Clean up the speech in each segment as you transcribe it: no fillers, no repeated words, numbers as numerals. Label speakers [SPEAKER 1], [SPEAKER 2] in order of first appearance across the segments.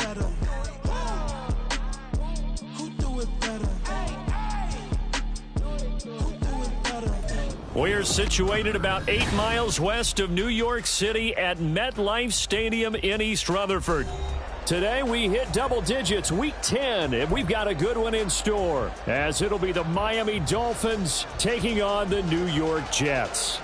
[SPEAKER 1] better? Who do it better? Who do it better?
[SPEAKER 2] We're situated about 8 miles west of New York City at MetLife Stadium in East Rutherford. Today we hit double digits, week 10, and we've got a good one in store, as it'll be the Miami Dolphins taking on the New York Jets.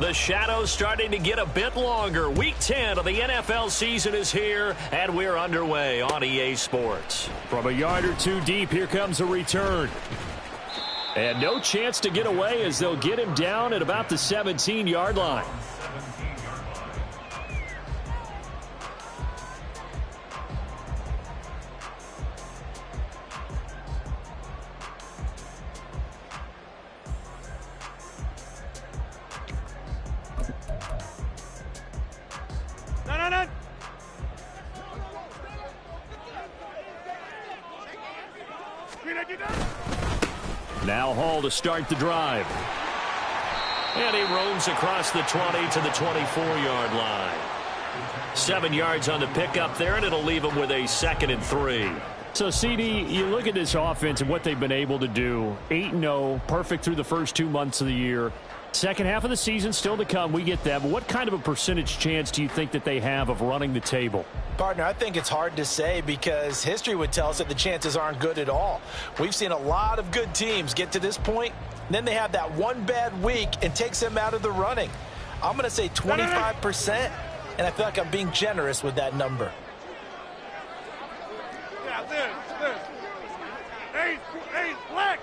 [SPEAKER 2] The shadow's starting to get a bit longer. Week 10 of the NFL season is here, and we're underway on EA Sports. From a yard or two deep, here comes a return. And no chance to get away as they'll get him down at about the 17-yard line. Now Hall to start the drive. And he roams across the 20 to the 24-yard line. 7 yards on the pickup there, and it'll leave him with a 2nd and 3. So, CD, you look at this offense and what they've been able to do. 8-0, perfect through the first 2 months of the year. Second half of the season still to come. We get that. But what kind of a percentage chance do you think that they have of running the table?
[SPEAKER 3] Partner, I think it's hard to say because history would tell us that the chances aren't good at all. We've seen a lot of good teams get to this point, and then they have that one bad week and takes them out of the running. I'm going to say 25%, and I feel like I'm being generous with that number.
[SPEAKER 4] Yeah, this. Hey, black.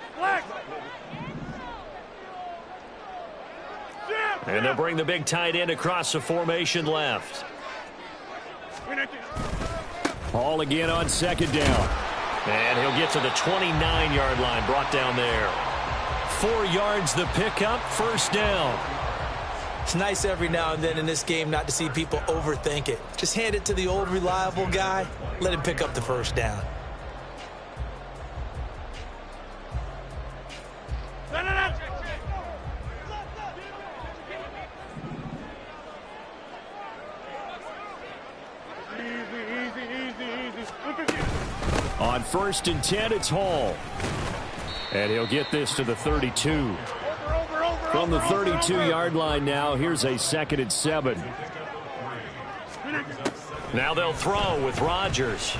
[SPEAKER 2] And they'll bring the big tight end across the formation left. Hall again on 2nd down. And he'll get to the 29-yard line, brought down there. 4 yards the pickup, 1st down.
[SPEAKER 3] It's nice every now and then in this game not to see people overthink it. Just hand it to the old reliable guy, let him pick up the 1st down.
[SPEAKER 2] On 1st and 10, it's Hall. And he'll get this to the 32. From the 32-yard line now, here's a 2nd and 7. Now they'll throw with Rodgers.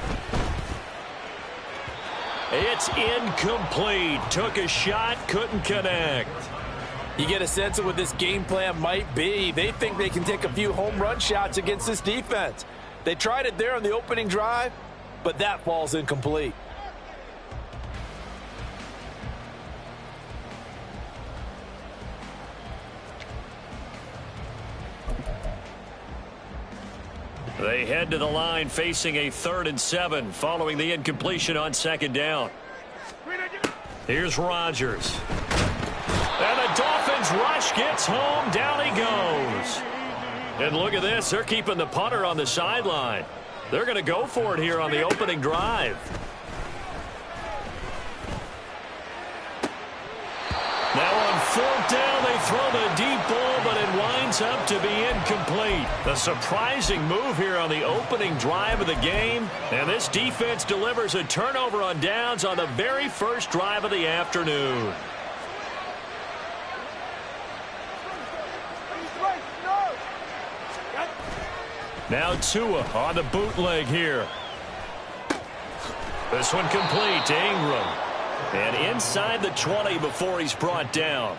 [SPEAKER 2] It's incomplete. Took a shot, couldn't connect.
[SPEAKER 3] You get a sense of what this game plan might be. They think they can take a few home run shots against this defense. They tried it there on the opening drive, but that falls incomplete.
[SPEAKER 2] They head to the line facing a 3rd and 7 following the incompletion on 2nd down. Here's Rodgers. And the Dolphins rush gets home. Down he goes. And look at this. They're keeping the punter on the sideline. They're going to go for it here on the opening drive. Now on 4th down, they throw the deep ball, but it winds up to be incomplete. A surprising move here on the opening drive of the game. And this defense delivers a turnover on downs on the very first drive of the afternoon. Now Tua on the bootleg here. This one complete to Ingram. And inside the 20 before he's brought down.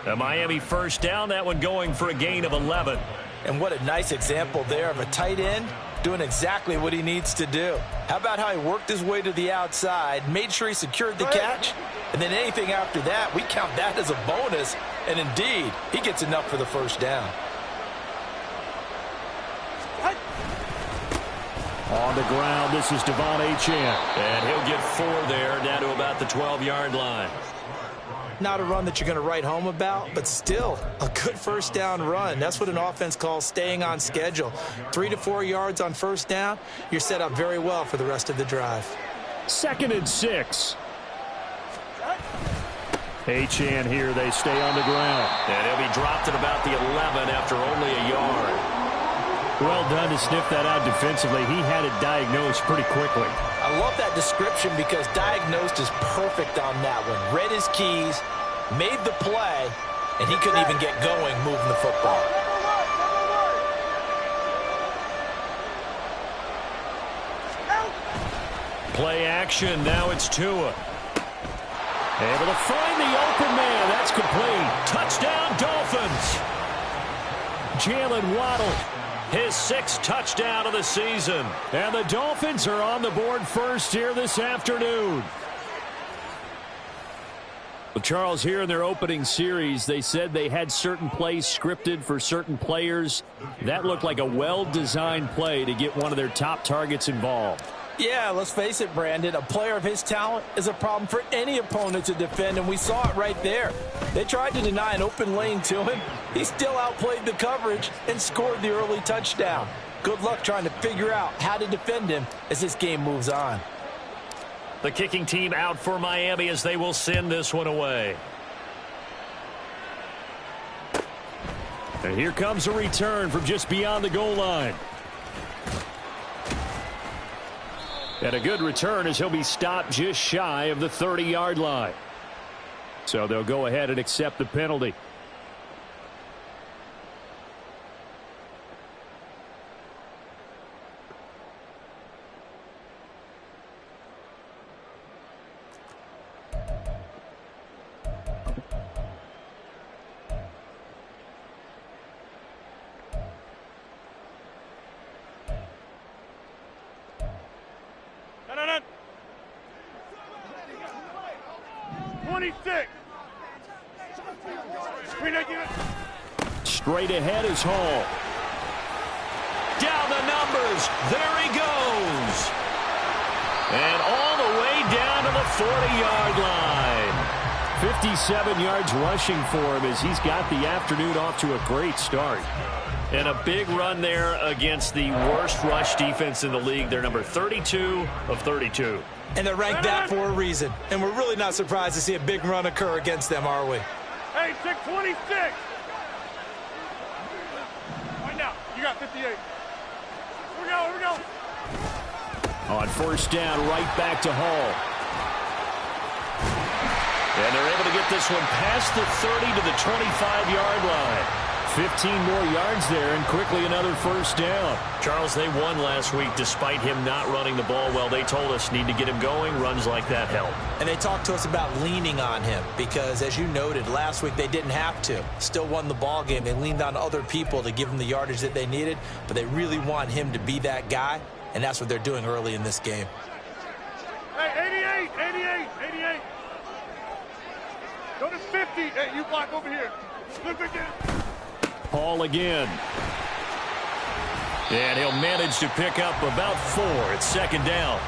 [SPEAKER 2] A Miami 1st down, that one going for a gain of 11.
[SPEAKER 3] And what a nice example there of a tight end doing exactly what he needs to do. How about how he worked his way to the outside, made sure he secured the catch, and then anything after that, we count that as a bonus. And indeed, he gets enough for the 1st down.
[SPEAKER 2] On the ground, this is Devon Achane. And he'll get 4 there, down to about the 12-yard line.
[SPEAKER 3] Not a run that you're going to write home about, but still a good 1st down run. That's what an offense calls staying on schedule. 3 to 4 yards on 1st down, you're set up very well for the rest of the drive.
[SPEAKER 2] 2nd and 6. Achane here, they stay on the ground. And he'll be dropped at about the 11 after only a yard. Well done to sniff that out defensively. He had it diagnosed pretty quickly.
[SPEAKER 3] I love that description because diagnosed is perfect on that one. Read his keys, made the play, and he couldn't even get going moving the football.
[SPEAKER 2] Play action. Now it's Tua. Able to find the open man. That's complete. Touchdown, Dolphins. Jalen Waddle, his 6th touchdown of the season. And the Dolphins are on the board first here this afternoon. Well, Charles, here in their opening series, they said they had certain plays scripted for certain players. That looked like a well-designed play to get one of their top targets involved.
[SPEAKER 3] Yeah, let's face it, Brandon. A player of his talent is a problem for any opponent to defend, and we saw it right there. They tried to deny an open lane to him. He still outplayed the coverage and scored the early touchdown. Good luck trying to figure out how to defend him as this game moves on.
[SPEAKER 2] The kicking team out for Miami as they will send this one away. And here comes a return from just beyond the goal line. And a good return as he'll be stopped just shy of the 30-yard line. So they'll go ahead and accept the penalty.
[SPEAKER 4] No. 26.
[SPEAKER 2] Straight ahead is Hall. Down the numbers. There he goes. And all the way down to the 40-yard line. 57 yards rushing for him as he's got the afternoon off to a great start. And a big run there against the worst rush defense in the league. They're number 32 of 32.
[SPEAKER 3] And they're ranked that for a reason. And we're really not surprised to see a big run occur against them, are we?
[SPEAKER 4] Hey, 626. Right now, you got 58. Here we go.
[SPEAKER 2] On first down, right back to Hall. And they're able to get this one past the 30 to the 25-yard line. 15 more yards there, and quickly another first down. Charles, they won last week despite him not running the ball well. They told us need to get him going. Runs like that help.
[SPEAKER 3] And they talked to us about leaning on him because, as you noted, last week they didn't have to. Still won the ball game. They leaned on other people to give them the yardage that they needed, but they really want him to be that guy, and that's what they're doing early in this game.
[SPEAKER 4] Hey, 88. Go to 50. Hey, you block over here. Look again.
[SPEAKER 2] Hall again. And he'll manage to pick up about 4 at second down.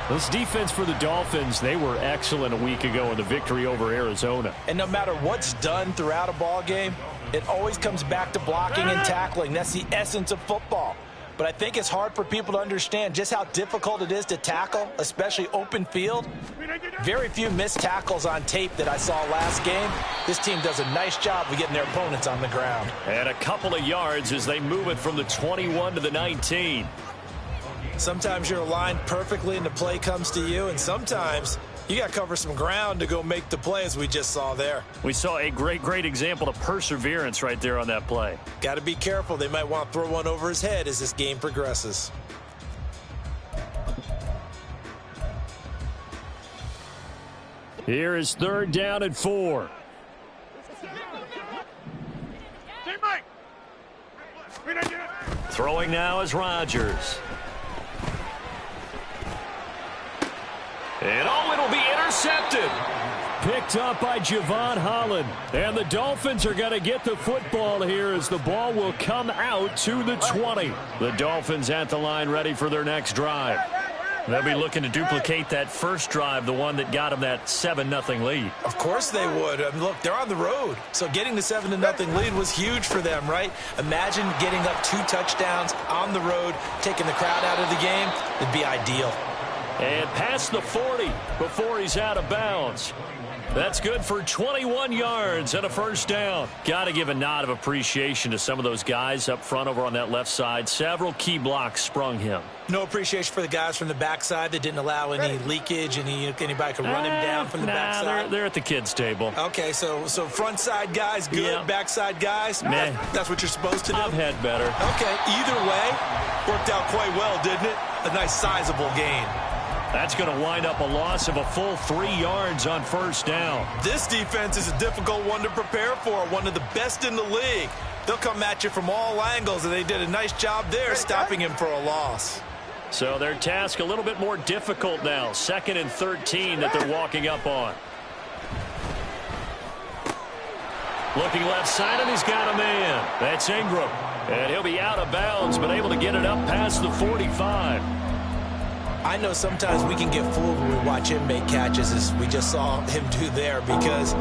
[SPEAKER 2] This defense for the Dolphins, they were excellent a week ago in the victory over Arizona.
[SPEAKER 3] And no matter what's done throughout a ball game, it always comes back to blocking and tackling. That's the essence of football. But I think it's hard for people to understand just how difficult it is to tackle, especially open field. Very few missed tackles on tape that I saw last game. This team does a nice job of getting their opponents on the ground.
[SPEAKER 2] And a couple of yards as they move it from the 21 to the 19.
[SPEAKER 3] Sometimes you're aligned perfectly and the play comes to you, and sometimes you got to cover some ground to go make the play, as we just saw there.
[SPEAKER 2] We saw a great example of perseverance right there on that play.
[SPEAKER 3] Got to be careful. They might want to throw one over his head as this game progresses.
[SPEAKER 2] Here is third down and 4. Throwing now is Rodgers. And it'll be intercepted. Picked up by Javon Holland. And the Dolphins are going to get the football here as the ball will come out to the 20. The Dolphins at the line ready for their next drive. They'll be looking to duplicate that first drive, the one that got them that 7-0 lead.
[SPEAKER 3] Of course they would. I mean, look, they're on the road. So getting the 7-0 lead was huge for them, right? Imagine getting up 2 touchdowns on the road, taking the crowd out of the game. It'd be ideal.
[SPEAKER 2] And past the 40 before he's out of bounds. That's good for 21 yards and a first down. Got to give a nod of appreciation to some of those guys up front over on that left side. Several key blocks sprung him.
[SPEAKER 3] No appreciation for the guys from the backside that didn't allow any leakage, and anybody could run him down from the backside.
[SPEAKER 2] They're at the kids' table.
[SPEAKER 3] Okay, so front side guys good,
[SPEAKER 2] yeah.
[SPEAKER 3] Backside guys,
[SPEAKER 2] meh.
[SPEAKER 3] That's what you're supposed to do?
[SPEAKER 2] I've had better.
[SPEAKER 3] Okay, either way, worked out quite well, didn't it? A nice sizable gain.
[SPEAKER 2] That's going to wind up a loss of a full 3 yards on first down.
[SPEAKER 3] This defense is a difficult one to prepare for, one of the best in the league. They'll come at you from all angles, and they did a nice job there stopping him for a loss.
[SPEAKER 2] So their task a little bit more difficult now. 2nd and 13 that they're walking up on. Looking left side, and he's got a man. That's Ingram. And he'll be out of bounds, but able to get it up past the 45.
[SPEAKER 3] I know sometimes we can get fooled when we watch him make catches, as we just saw him do there, because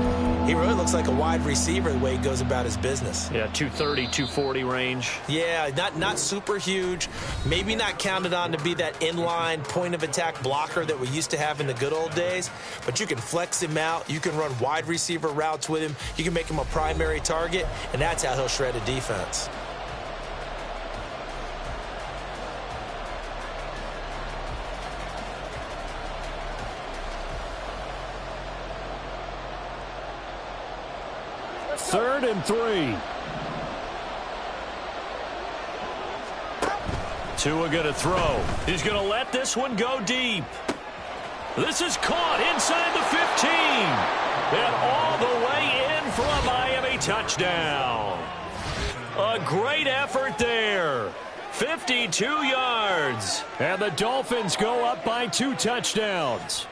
[SPEAKER 3] he really looks like a wide receiver the way he goes about his business.
[SPEAKER 2] Yeah, 230, 240 range.
[SPEAKER 3] Yeah, not super huge. Maybe not counted on to be that inline point-of-attack blocker that we used to have in the good old days, but you can flex him out. You can run wide receiver routes with him. You can make him a primary target, and that's how he'll shred a defense.
[SPEAKER 2] Third and 3. Tua going to throw. He's going to let this one go deep. This is caught inside the 15. And all the way in for a Miami touchdown. A great effort there. 52 yards. And the Dolphins go up by 2 touchdowns.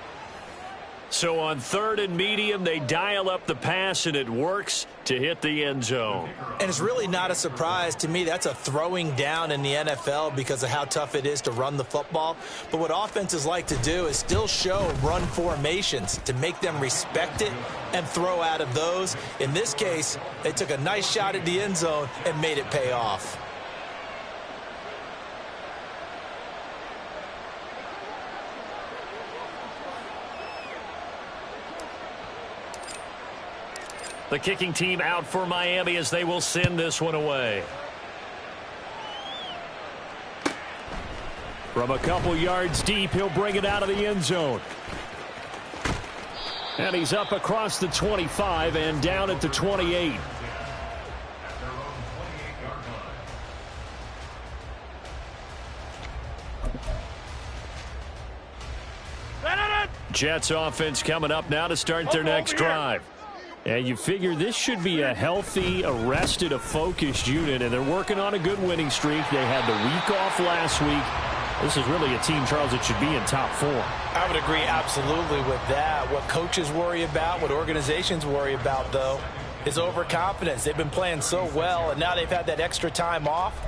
[SPEAKER 2] So on 3rd and medium, they dial up the pass, and it works to hit the end zone.
[SPEAKER 3] And it's really not a surprise to me. That's a throwing down in the NFL because of how tough it is to run the football. But what offenses like to do is still show run formations to make them respect it and throw out of those. In this case, they took a nice shot at the end zone and made it pay off.
[SPEAKER 2] The kicking team out for Miami as they will send this one away. From a couple yards deep, he'll bring it out of the end zone. And he's up across the 25 and down at the 28. Jets offense coming up now to start their next drive. And you figure this should be a healthy, arrested, a focused unit, and they're working on a good winning streak. They had the week off last week. This is really a team, Charles, that should be in top 4.
[SPEAKER 3] I would agree absolutely with that. What coaches worry about, what organizations worry about, though, is overconfidence. They've been playing so well, and now they've had that extra time off.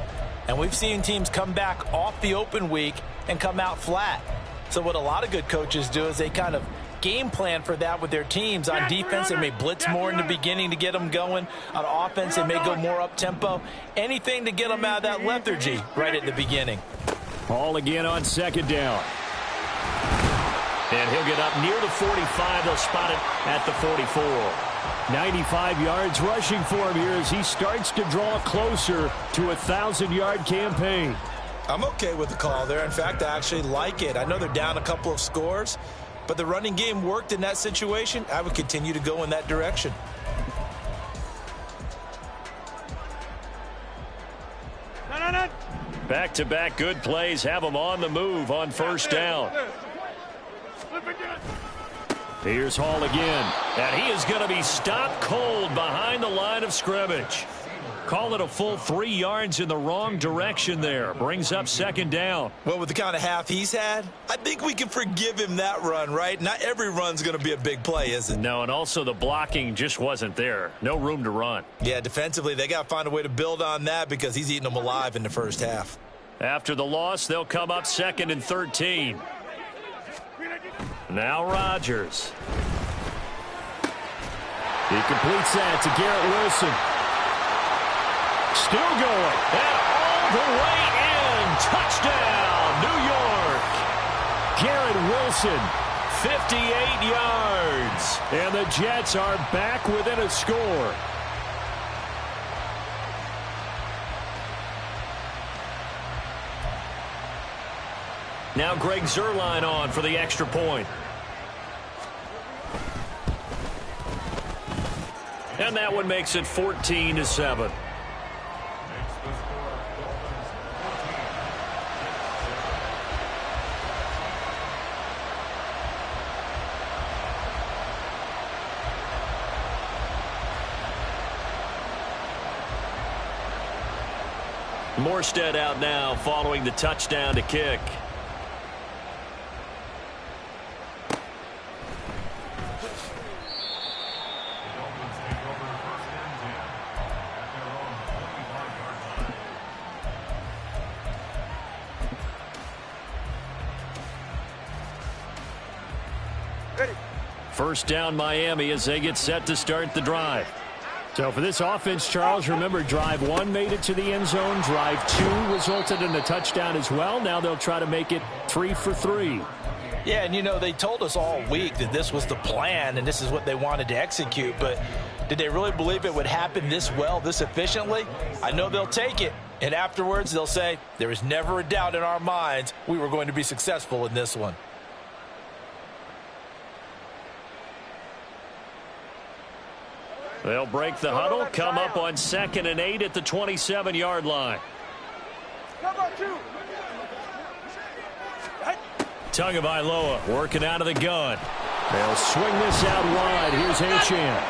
[SPEAKER 3] And we've seen teams come back off the open week and come out flat. So what a lot of good coaches do is they kind of game plan for that with their teams. On defense, they may blitz more in the beginning to get them going. On offense, they may go more up-tempo. Anything to get them out of that lethargy right at the beginning.
[SPEAKER 2] Ball again on 2nd down. And he'll get up near the 45. They'll spot it at the 44. 95 yards rushing for him here as he starts to draw closer to a 1,000-yard campaign.
[SPEAKER 3] I'm okay with the call there. In fact, I actually like it. I know they're down a couple of scores, but the running game worked in that situation. I would continue to go in that direction.
[SPEAKER 2] Back-to-back good plays have them on the move on 1st down. Here's Hall again, and he is going to be stopped cold behind the line of scrimmage. Call it a full 3 yards in the wrong direction there. Brings up 2nd down.
[SPEAKER 3] Well, with the kind of half he's had, I think we can forgive him that run, right? Not every run's going to be a big play, is it?
[SPEAKER 2] No, and also the blocking just wasn't there. No room to run.
[SPEAKER 3] Yeah, defensively, they got to find a way to build on that because he's eating them alive in the first half.
[SPEAKER 2] After the loss, they'll come up 2nd and 13. Now Rodgers. He completes that to Garrett Wilson. Still going, and all the way in. Touchdown, New York. Garrett Wilson, 58 yards. And the Jets are back within a score. Now Greg Zuerlein on for the extra point. And that one makes it 14-7. Morstead out now following the touchdown to kick. First down Miami as they get set to start the drive. So for this offense, Charles, remember drive 1 made it to the end zone. Drive 2 resulted in a touchdown as well. Now they'll try to make it 3 for 3.
[SPEAKER 3] Yeah, and you know, they told us all week that this was the plan and this is what they wanted to execute. But did they really believe it would happen this well, this efficiently? I know they'll take it. And afterwards, they'll say, there was never a doubt in our minds we were going to be successful in this one.
[SPEAKER 2] They'll break the huddle, come up on 2nd and 8 at the 27-yard line. Tagovailoa working out of the gun. They'll swing this out wide. Here's Achane.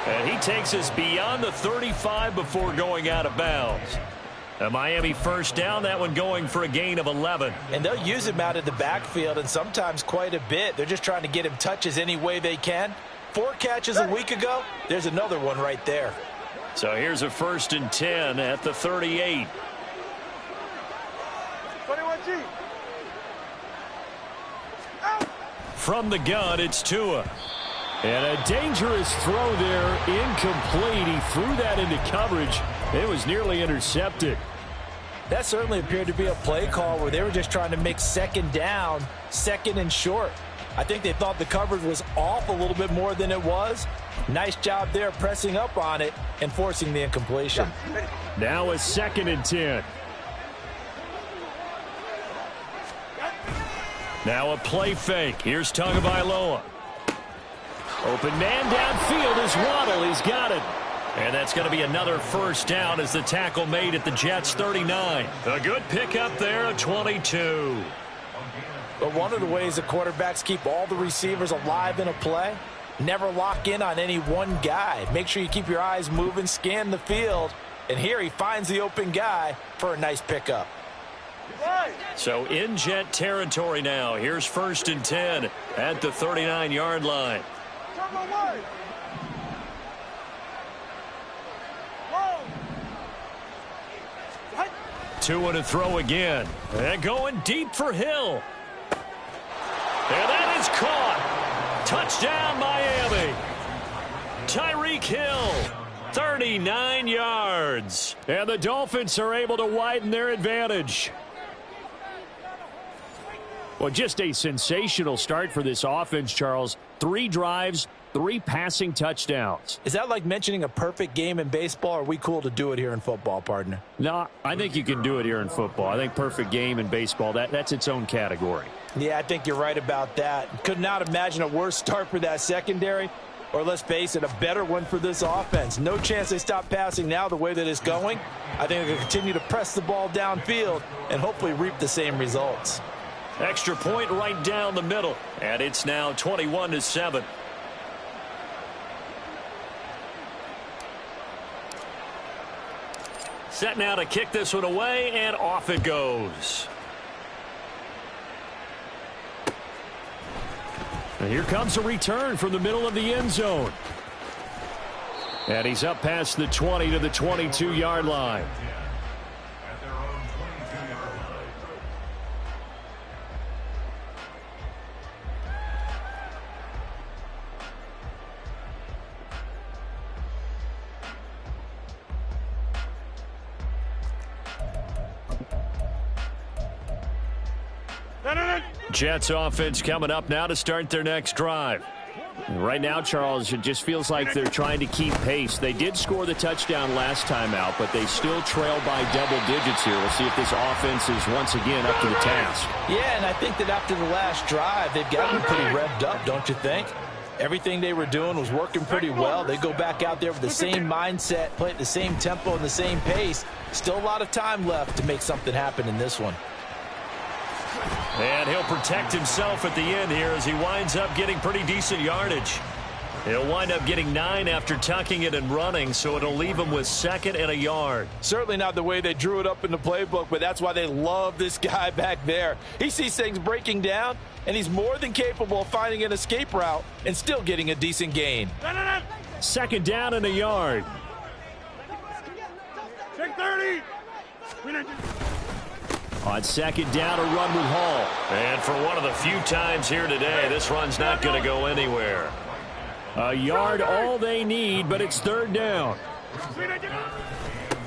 [SPEAKER 2] And he takes us beyond the 35 before going out of bounds. A Miami first down, that one going for a gain of 11.
[SPEAKER 3] And they'll use him out of the backfield, and sometimes quite a bit. They're just trying to get him touches any way they can. 4 catches a week ago, there's another one right there.
[SPEAKER 2] So here's a 1st and 10 at the 38.
[SPEAKER 4] 21G.
[SPEAKER 2] From the gun, it's Tua. And a dangerous throw there, incomplete. He threw that into coverage. It was nearly intercepted.
[SPEAKER 3] That certainly appeared to be a play call where they were just trying to make 2nd down, 2nd and short. I think they thought the coverage was off a little bit more than it was. Nice job there pressing up on it and forcing the incompletion.
[SPEAKER 2] Now a 2nd and 10. Now a play fake. Here's Tagovailoa. Open man downfield is Waddle. He's got it. And that's going to be another first down as the tackle made at the Jets' 39. A good pickup there at 22.
[SPEAKER 3] But one of the ways the quarterbacks keep all the receivers alive in a play, never lock in on any one guy. Make sure you keep your eyes moving, scan the field. And here he finds the open guy for a nice pickup.
[SPEAKER 2] So in Jet territory now. Here's 1st and 10 at the 39-yard line. Tua to throw again. And going deep for Hill. And that is caught. Touchdown, Miami. Tyreek Hill, 39 yards. And the Dolphins are able to widen their advantage. Well, just a sensational start for this offense, Charles. 3 drives, 3 passing touchdowns.
[SPEAKER 3] Is that like mentioning a perfect game in baseball? Or are we cool to do it here in football, partner?
[SPEAKER 2] No, I think you can do it here in football. I think perfect game in baseball, that's its own category.
[SPEAKER 3] Yeah, I think you're right about that. Could not imagine a worse start for that secondary, or let's face it, a better one for this offense. No chance they stop passing now the way that it's going. I think they'll continue to press the ball downfield and hopefully reap the same results.
[SPEAKER 2] Extra point right down the middle, and it's now 21-7. Set now to kick this one away, and off it goes. And here comes a return from the middle of the end zone. And he's up past the 20 to the 22-yard line. Jets offense coming up now to start their next drive.
[SPEAKER 5] Right now, Charles, it just feels like they're trying to keep pace. They did score the touchdown last time out, but they still trail by double digits here. We'll see if this offense is once again up to the task.
[SPEAKER 3] Yeah, and I think that after the last drive, they've gotten pretty revved up, don't you think? Everything they were doing was working pretty well. They go back out there with the same mindset, play at the same tempo and the same pace. Still a lot of time left to make something happen in this one.
[SPEAKER 2] And he'll protect himself at the end here as he winds up getting pretty decent yardage. He'll wind up getting 9 after tucking it and running, so it'll leave him with 2nd and a yard.
[SPEAKER 3] Certainly not the way they drew it up in the playbook, but that's why they love this guy back there. He sees things breaking down, and he's more than capable of finding an escape route and still getting a decent gain.
[SPEAKER 2] 2nd down and a yard.
[SPEAKER 4] Take 30.
[SPEAKER 2] On 2nd down, a run with Hall. And for one of the few times here today, this run's not going to go anywhere. A yard all they need, but it's 3rd down.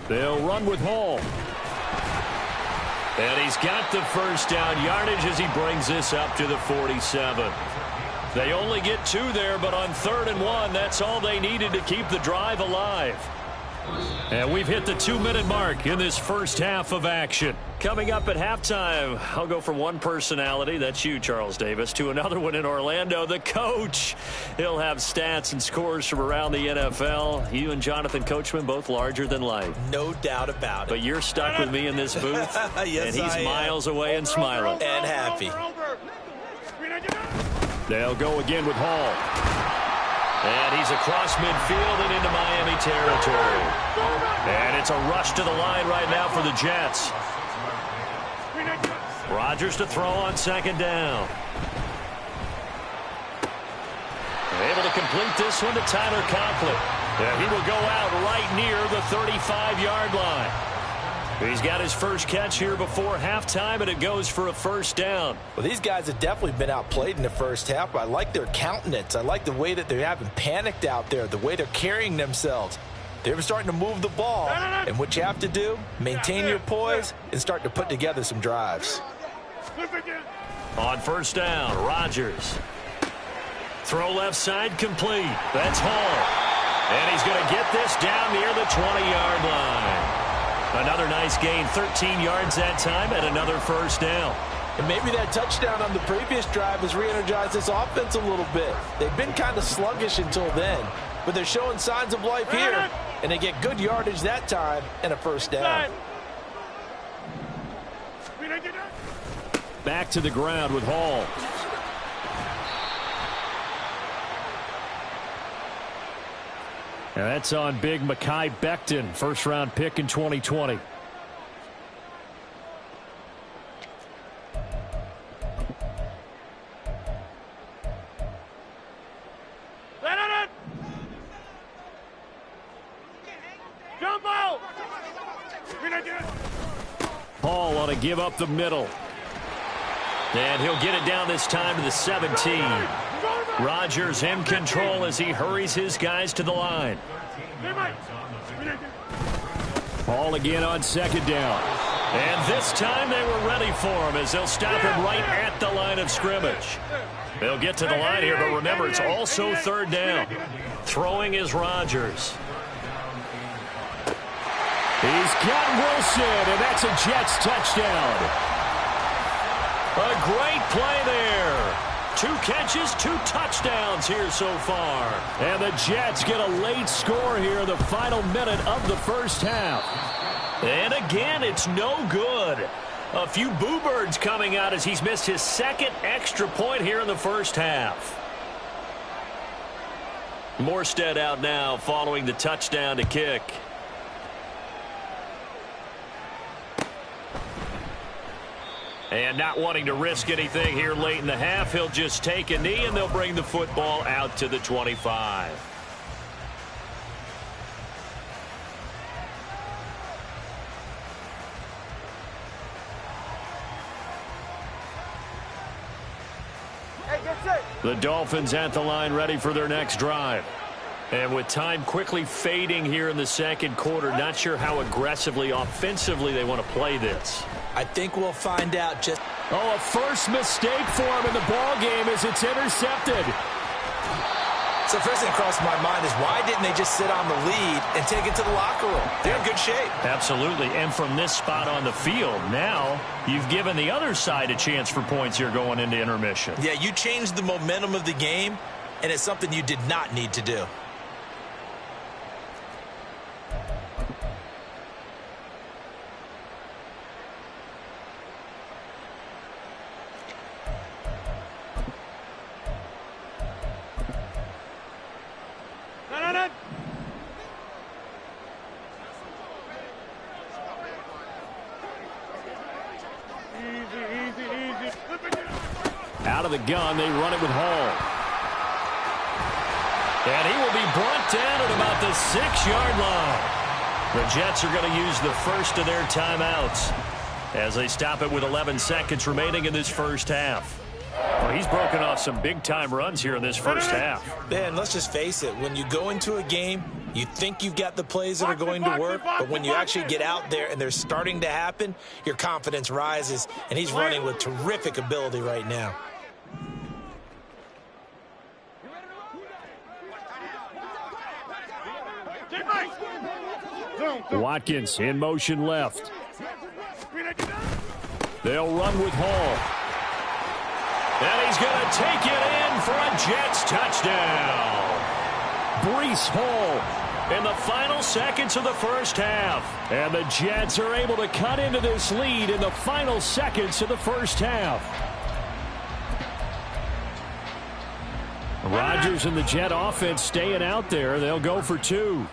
[SPEAKER 2] They'll run with Hall. And he's got the 1st down yardage as he brings this up to the 47. They only get 2 there, but on 3rd and 1, that's all they needed to keep the drive alive. And we've hit the 2-minute mark in this first half of action. Coming up at halftime, I'll go from one personality, that's you, Charles Davis, to another one in Orlando, the coach. He'll have stats and scores from around the NFL. You and Jonathan Coachman, both larger than life.
[SPEAKER 3] No doubt about it.
[SPEAKER 2] But you're stuck with me in this booth,
[SPEAKER 3] yes,
[SPEAKER 2] and he's miles away and smiling.
[SPEAKER 3] And happy.
[SPEAKER 2] They'll go again with Hall. And he's across midfield and into Miami territory. And it's a rush to the line right now for the Jets. Rodgers to throw on 2nd down. Able to complete this one to Tyler Conklin. And he will go out right near the 35-yard line. He's got his first catch here before halftime, and it goes for a 1st down.
[SPEAKER 3] Well, these guys have definitely been outplayed in the first half, but I like their countenance. I like the way that they haven't panicked out there, the way they're carrying themselves. They're starting to move the ball, and what you have to do, maintain your poise and start to put together some drives.
[SPEAKER 2] On 1st down, Rodgers. Throw left side complete. That's Hall. And he's going to get this down near the 20-yard line. Another nice gain, 13 yards that time, and another 1st down.
[SPEAKER 3] And maybe that touchdown on the previous drive has re-energized this offense a little bit. They've been kind of sluggish until then, but they're showing signs of life here, and they get good yardage that time and a 1st down.
[SPEAKER 2] Back to the ground with Hall. And that's on big Mekhi Becton, 1st-round pick in 2020.
[SPEAKER 4] Jump out!
[SPEAKER 2] Hall ought to give up the middle. And he'll get it down this time to the 17. Rodgers in control as he hurries his guys to the line. Ball again on 2nd down. And this time they were ready for him as they'll stop him right at the line of scrimmage. They'll get to the line here, but remember, it's also 3rd down. Throwing is Rodgers. He's got Wilson, and that's a Jets touchdown. A great play there. 2 catches, 2 touchdowns here so far. And the Jets get a late score here in the final minute of the first half. And again, it's no good. A few boo birds coming out as he's missed his 2nd extra point here in the first half. Morstead out now following the touchdown to kick. And not wanting to risk anything here late in the half, he'll just take a knee and they'll bring the football out to the 25. The Dolphins at the line ready for their next drive. And with time quickly fading here in the 2nd quarter, not sure how aggressively, offensively they want to play this.
[SPEAKER 3] I think we'll find out just...
[SPEAKER 5] Oh, a first mistake for him in the ball game as it's intercepted.
[SPEAKER 3] So first thing that crossed my mind is why didn't they just sit on the lead and take it to the locker room? They're in good shape.
[SPEAKER 2] Absolutely. And from this spot on the field, now you've given the other side a chance for points here going into intermission.
[SPEAKER 3] Yeah, you changed the momentum of the game, and it's something you did not need to do.
[SPEAKER 5] Out of the gun, they run it with Hall.
[SPEAKER 2] And he will be brought down at about the 6-yard line. The Jets are going to use the first of their timeouts as they stop it with 11 seconds remaining in this first half.
[SPEAKER 5] Well, he's broken off some big-time runs here in this first half.
[SPEAKER 3] Man, let's just face it. When you go into a game, you think you've got the plays that are going to work, but when you actually get out there and they're starting to happen, your confidence rises, and he's running with terrific ability right now.
[SPEAKER 5] Watkins in motion left. They'll run with Hall.
[SPEAKER 2] And he's going to take it in for a Jets touchdown.
[SPEAKER 5] Breece Hall
[SPEAKER 2] In the final seconds of the first half.
[SPEAKER 5] And the Jets are able to cut into this lead in the final seconds of the first half. Rodgers and the Jet offense staying out there. They'll go for 2.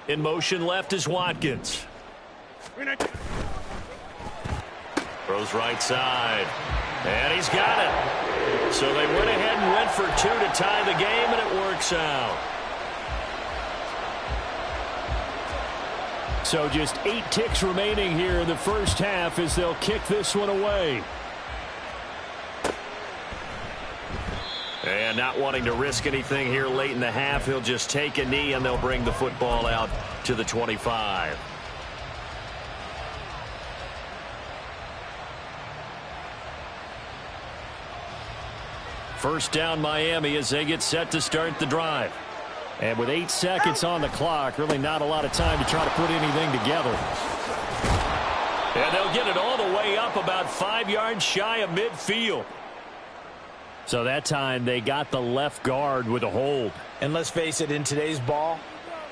[SPEAKER 2] In motion left is Watkins. Throws right side. And he's got it. So they went ahead and went for 2 to tie the game, and it works out.
[SPEAKER 5] So just 8 ticks remaining here in the first half as they'll kick this one away.
[SPEAKER 2] And not wanting to risk anything here late in the half, he'll just take a knee and they'll bring the football out to the 25.
[SPEAKER 5] First down Miami as they get set to start the drive. And with 8 seconds on the clock, really not a lot of time to try to put anything together.
[SPEAKER 2] And they'll get it all the way up about 5 yards shy of midfield.
[SPEAKER 5] So that time they got the left guard with a hold.
[SPEAKER 3] And let's face it, in today's ball,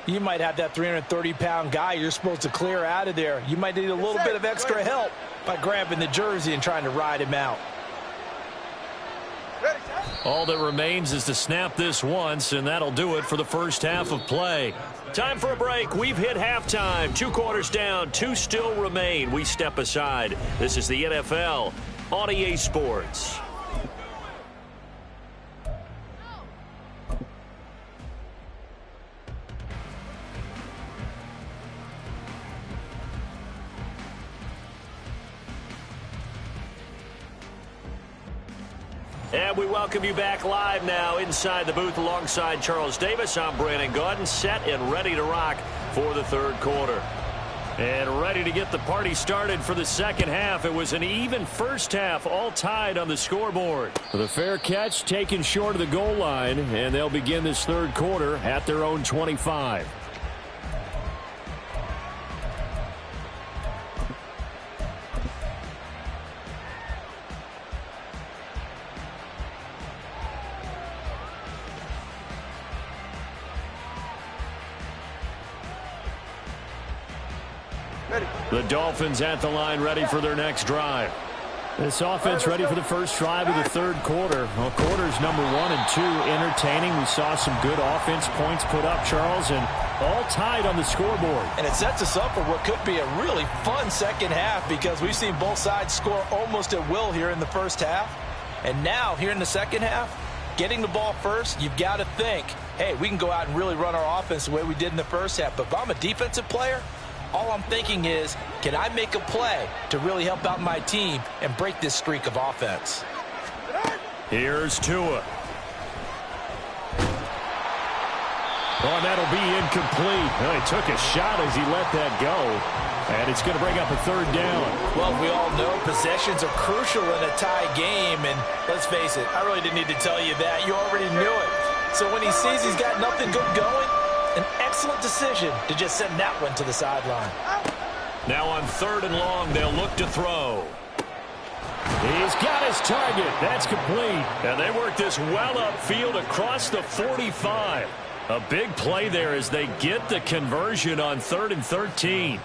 [SPEAKER 3] you might have that 330-pound guy you're supposed to clear out of there. You might need a little bit of extra help by grabbing the jersey and trying to ride him out.
[SPEAKER 2] All that remains is to snap this once, and that'll do it for the first half of play. Time for a break. We've hit halftime. 2 quarters down, 2 still remain. We step aside. This is the NFL on EA Sports. And we welcome you back live now inside the booth alongside Charles Davis. I'm Brandon Gaudin, set and ready to rock for the third quarter. And ready to get the party started for the second half. It was an even first half, all tied on the scoreboard.
[SPEAKER 5] The fair catch taken short of the goal line, and they'll begin this third quarter at their own 25. The Dolphins at the line ready for their next drive. This offense ready for the first drive of the third quarter. Well, quarters number 1 and 2 entertaining. We saw some good offense points put up, Charles, and all tied on the scoreboard.
[SPEAKER 3] And it sets us up for what could be a really fun second half because we've seen both sides score almost at will here in the first half. And now, here in the second half, getting the ball first, you've got to think, hey, we can go out and really run our offense the way we did in the first half. But if I'm a defensive player, all I'm thinking is, can I make a play to really help out my team and break this streak of offense?
[SPEAKER 2] Here's Tua.
[SPEAKER 5] Oh, that'll be incomplete. Well, he took a shot as he let that go. And it's going to bring up a third down.
[SPEAKER 3] Well, we all know possessions are crucial in a tie game. And let's face it, I really didn't need to tell you that. You already knew it. So when he sees he's got nothing good going, an excellent decision to just send that one to the sideline.
[SPEAKER 2] Now on 3rd and long, they'll look to throw.
[SPEAKER 5] He's got his target. That's complete.
[SPEAKER 2] And they work this well upfield across the 45. A big play there as they get the conversion on 3rd and 13.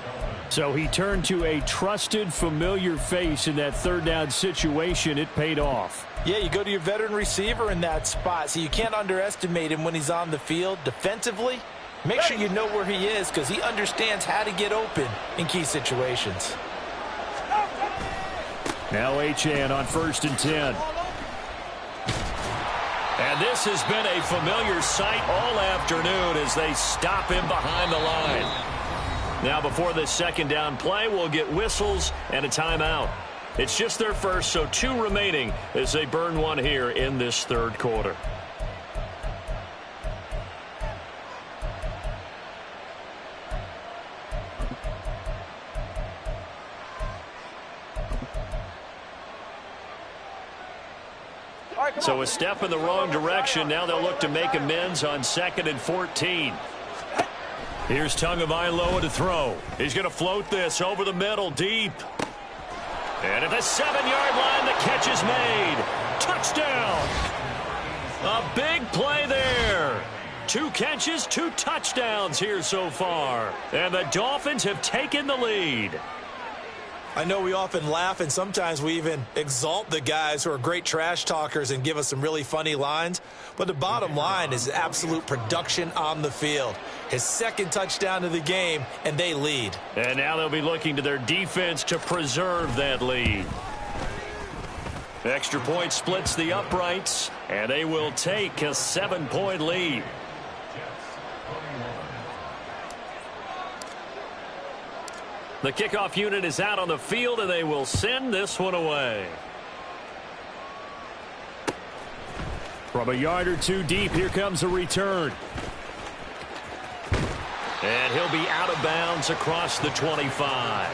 [SPEAKER 5] So he turned to a trusted, familiar face in that third down situation. It paid off.
[SPEAKER 3] Yeah, you go to your veteran receiver in that spot, so you can't underestimate him when he's on the field defensively. Make sure you know where he is because he understands how to get open in key situations.
[SPEAKER 5] Now Achane on 1st and 10.
[SPEAKER 2] And this has been a familiar sight all afternoon as they stop him behind the line. Now before this 2nd down play, we'll get whistles and a timeout. It's just their first, so 2 remaining as they burn one here in this 3rd quarter. So a step in the wrong direction. Now they'll look to make amends on 2nd and 14. Here's Tagovailoa to throw. He's going to float this over the middle deep. And at the 7-yard line, the catch is made. Touchdown. A big play there. 2 catches, 2 touchdowns here so far. And the Dolphins have taken the lead.
[SPEAKER 3] I know we often laugh and sometimes we even exalt the guys who are great trash talkers and give us some really funny lines. But the bottom line is absolute production on the field. His 2nd touchdown of the game, and they lead.
[SPEAKER 2] And now they'll be looking to their defense to preserve that lead. Extra point splits the uprights, and they will take a 7-point lead. The kickoff unit is out on the field, and they will send this one away.
[SPEAKER 5] From a yard or 2 deep, here comes a return.
[SPEAKER 2] And he'll be out of bounds across the 25.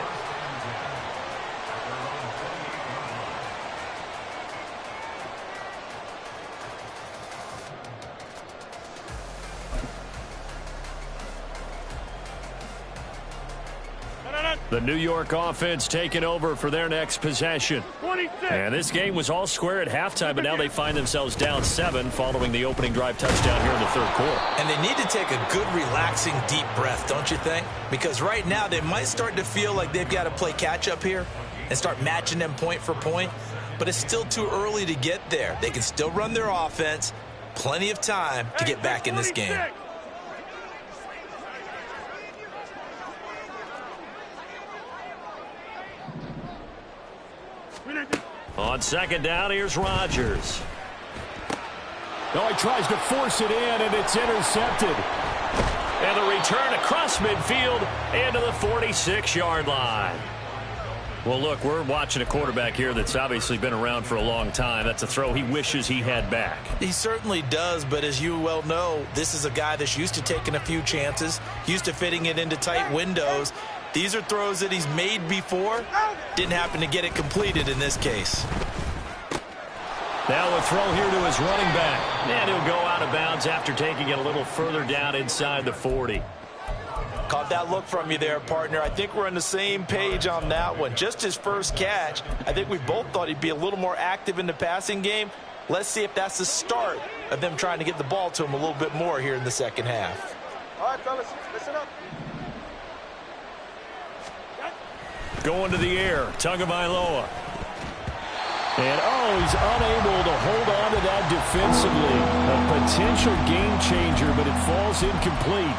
[SPEAKER 2] The New York offense taking over for their next possession.
[SPEAKER 4] 26.
[SPEAKER 2] And this game was all square at halftime, but now they find themselves down 7 following the opening drive touchdown here in the 3rd quarter.
[SPEAKER 3] And they need to take a good, relaxing, deep breath, don't you think? Because right now they might start to feel like they've got to play catch-up here and start matching them point for point. But it's still too early to get there. They can still run their offense. Plenty of time to get back in this game.
[SPEAKER 2] On 2nd down, here's Rodgers.
[SPEAKER 5] No, he tries to force it in, and it's intercepted.
[SPEAKER 2] And the return across midfield into the 46-yard line. Well, look, we're watching a quarterback here that's obviously been around for a long time. That's a throw he wishes he had back.
[SPEAKER 3] He certainly does, but as you well know, this is a guy that's used to taking a few chances, used to fitting it into tight windows. These are throws that he's made before. Didn't happen to get it completed in this case.
[SPEAKER 2] Now a throw here to his running back. And he'll go out of bounds after taking it a little further down inside the 40.
[SPEAKER 3] Caught that look from you there, partner. I think we're on the same page on that one. Just his first catch. I think we both thought he'd be a little more active in the passing game. Let's see if that's the start of them trying to get the ball to him a little bit more here in the 2nd half.
[SPEAKER 4] All right, fellas, listen up.
[SPEAKER 2] Going to the air, Tagovailoa.
[SPEAKER 5] And, he's unable to hold on to that defensively. A potential game changer, but it falls incomplete.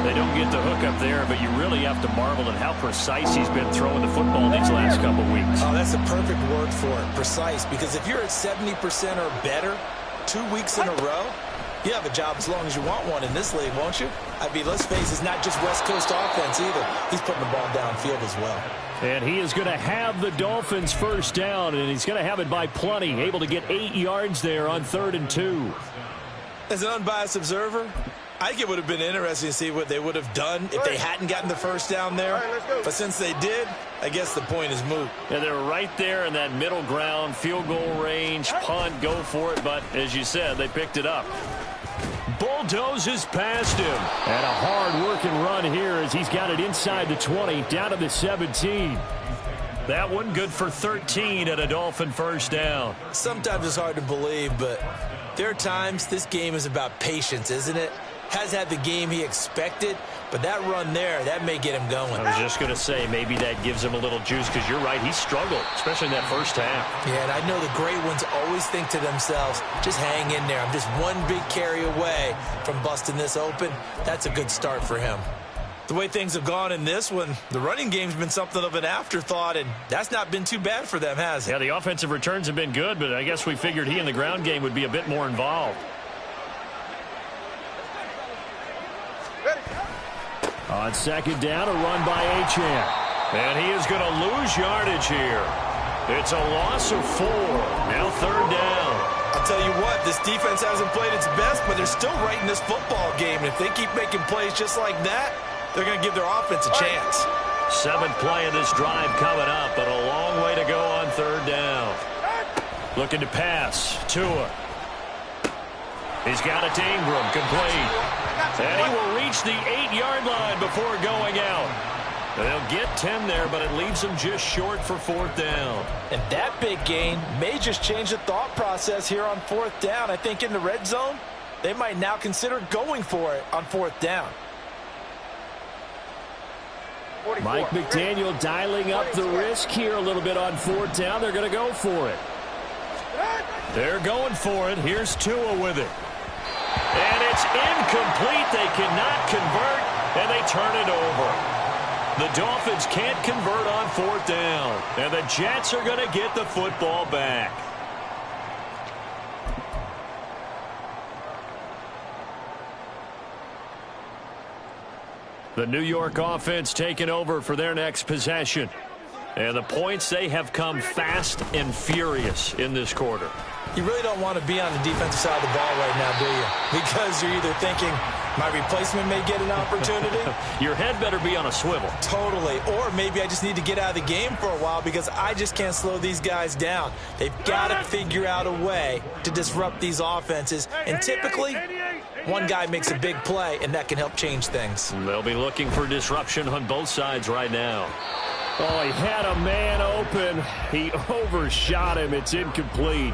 [SPEAKER 2] They don't get the hook up there, but you really have to marvel at how precise he's been throwing the football these last couple weeks.
[SPEAKER 3] Oh, that's a perfect word for it, precise, because if you're at 70% or better 2 weeks in a row, you have a job as long as you want one in this league, won't you? I mean, let's face it, it's not just West Coast offense either. He's putting the ball downfield as well.
[SPEAKER 5] And he is going to have the Dolphins first down, and he's going to have it by plenty. Able to get 8 yards there on 3rd and 2.
[SPEAKER 3] As an unbiased observer, I think it would have been interesting to see what they would have done if they hadn't gotten the first down there. But since they did, I guess the point is moot.
[SPEAKER 2] Yeah, they were right there in that middle ground, field goal range, punt, go for it. But as you said, they picked it up. Bulldozes past him.
[SPEAKER 5] And a hard-working run here as he's got it inside the 20, down to the 17.
[SPEAKER 2] That one good for 13 at a Dolphin first down.
[SPEAKER 3] Sometimes it's hard to believe, but there are times this game is about patience, isn't it? Has had the game he expected, but that run there, that may get him going.
[SPEAKER 2] I was just going to say, maybe that gives him a little juice, because you're right, he struggled, especially in that first half.
[SPEAKER 3] Yeah, and I know the great ones always think to themselves, just hang in there. I'm just one big carry away from busting this open. That's a good start for him. The way things have gone in this one, the running game's been something of an afterthought, and that's not been too bad for them, has it?
[SPEAKER 2] Yeah, the offensive returns have been good, but I guess we figured he in the ground game would be a bit more involved.
[SPEAKER 5] On second down, a run by Achane.
[SPEAKER 2] And he is going to lose yardage here. It's a loss of 4. Now third down.
[SPEAKER 3] I'll tell you what, this defense hasn't played its best, but they're still right in this football game. And if they keep making plays just like that, they're going to give their offense a chance.
[SPEAKER 2] 7th play of this drive coming up, but a long way to go on third down. Looking to pass. Tua. He's got it to Ingram, complete. And he will reach the 8-yard line before going out. They'll get 10 there, but it leaves them just short for 4th down.
[SPEAKER 3] And that big gain may just change the thought process here on 4th down. I think in the red zone, they might now consider going for it on 4th down.
[SPEAKER 5] Mike McDaniel dialing up the risk here a little bit on 4th down. They're going to go for it.
[SPEAKER 2] They're going for it. Here's Tua with it. And it's incomplete. They cannot convert, and they turn it over. The Dolphins can't convert on 4th down, and the Jets are going to get the football back. The New York offense taking over for their next possession. And the points, they have come fast and furious in this quarter.
[SPEAKER 3] You really don't want to be on the defensive side of the ball right now, do you? Because you're either thinking, my replacement may get an opportunity.
[SPEAKER 2] Your head better be on a swivel.
[SPEAKER 3] Totally. Or maybe I just need to get out of the game for a while because I just can't slow these guys down. They've got to figure out a way to disrupt these offenses. And typically, one guy makes a big play, and that can help change things.
[SPEAKER 2] They'll be looking for disruption on both sides right now.
[SPEAKER 5] Oh, he had a man open. He overshot him. It's incomplete.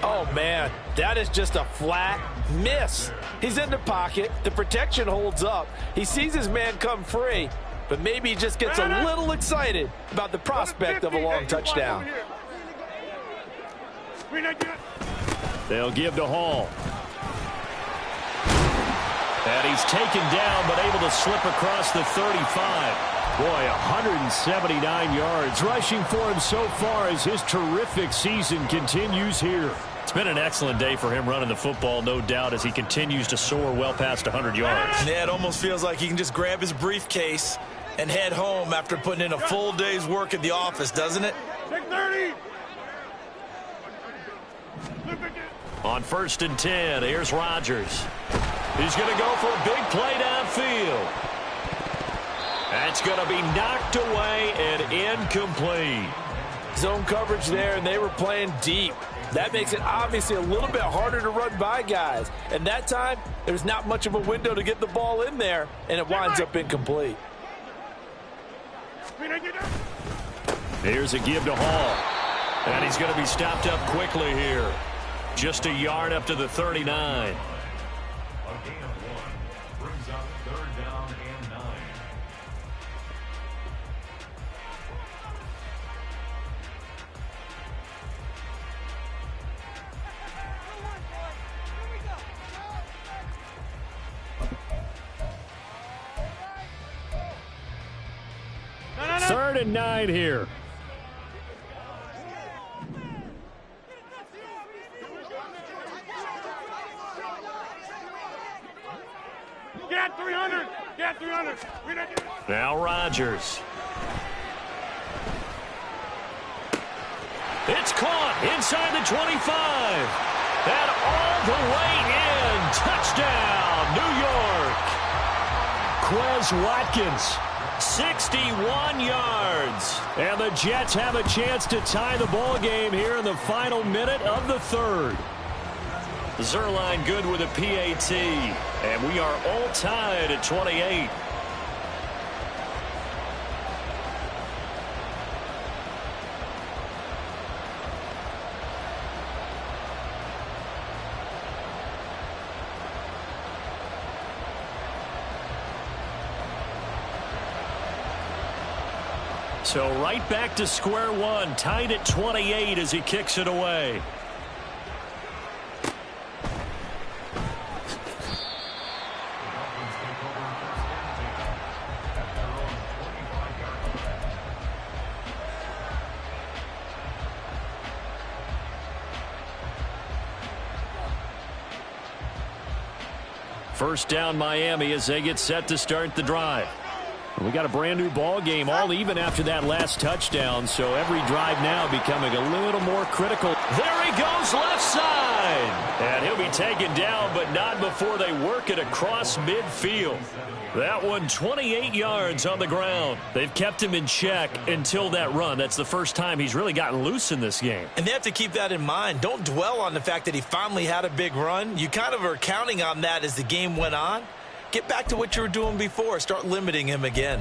[SPEAKER 3] Oh, man, that is just a flat miss. He's in the pocket. The protection holds up. He sees his man come free, but maybe he just gets a little excited about the prospect of a long touchdown.
[SPEAKER 5] They'll give to Hall.
[SPEAKER 2] And he's taken down, but able to slip across the 35.
[SPEAKER 5] Boy, 179 yards rushing for him so far as his terrific season continues here.
[SPEAKER 2] It's been an excellent day for him running the football, no doubt, as he continues to soar well past 100 yards.
[SPEAKER 3] Yeah, it almost feels like he can just grab his briefcase and head home after putting in a full day's work at the office, doesn't it?
[SPEAKER 4] 6:30.
[SPEAKER 2] On 1st and 10, here's Rodgers. He's going to go for a big play downfield. That's going to be knocked away and incomplete.
[SPEAKER 3] Zone coverage there, and they were playing deep. That makes it obviously a little bit harder to run by guys. And that time, there's not much of a window to get the ball in there, and it winds up incomplete.
[SPEAKER 2] Here's a give to Hall. And he's going to be stopped up quickly here. Just a yard up to the 39.
[SPEAKER 5] Third and 9 here.
[SPEAKER 4] Get 300. Get 300.
[SPEAKER 2] Now Rodgers. It's caught inside the 25. And all the way in. Touchdown, New York. Quez Watkins. 61 yards. And the Jets have a chance to tie the ball game here in the final minute of the third. Zerline good with a PAT. And we are all tied at 28. So right back to square one, tied at 28 as he kicks it away. First down Miami as they get set to start the drive. We got a brand new ball game, all even after that last touchdown, so every drive now becoming a little more critical. There he goes, left side. And he'll be taken down, but not before they work it across midfield. That one 28 yards on the ground. They've kept him in check until that run. That's the first time he's really gotten loose in this game.
[SPEAKER 3] And they have to keep that in mind. Don't dwell on the fact that he finally had a big run. You kind of are counting on that as the game went on. Get back to what you were doing before. Start limiting him again.